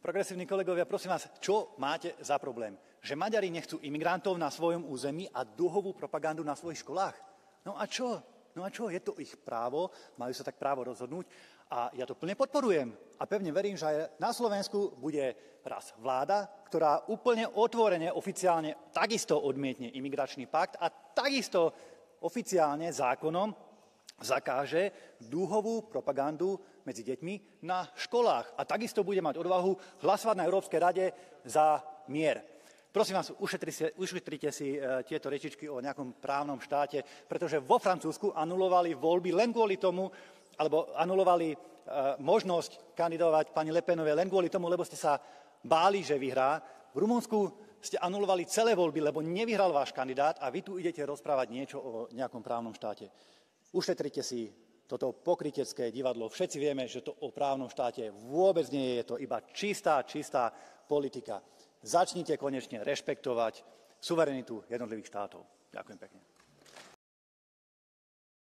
Progresívni kolegovia, prosím vás, čo máte za problém? Že Maďari nechcú imigrantov na svojom území a duhovú propagandu na svojich školách? No a čo? Je to ich právo, majú sa tak právo rozhodnúť a ja to plne podporujem. A pevne verím, že aj na Slovensku bude raz vláda, ktorá úplne otvorene, oficiálne takisto odmietne imigračný pakt a takisto oficiálne zákonom zakáže dúhovú propagandu medzi deťmi na školách. A takisto bude mať odvahu hlasovať na Európskej rade za mier. Prosím vás, ušetrite si tieto rečičky o nejakom právnom štáte, pretože vo Francúzsku anulovali voľby len kvôli tomu, alebo anulovali možnosť kandidovať pani Le Penovej len kvôli tomu, lebo ste sa báli, že vyhrá. V Rumunsku ste anulovali celé voľby, lebo nevyhral váš kandidát a vy tu idete rozprávať niečo o nejakom právnom štáte. Ušetrite si toto pokrytecké divadlo. Všetci vieme, že to o právnom štáte vôbec nie je, to iba čistá politika. Začnite konečne rešpektovať suverenitu jednotlivých štátov. Ďakujem pekne.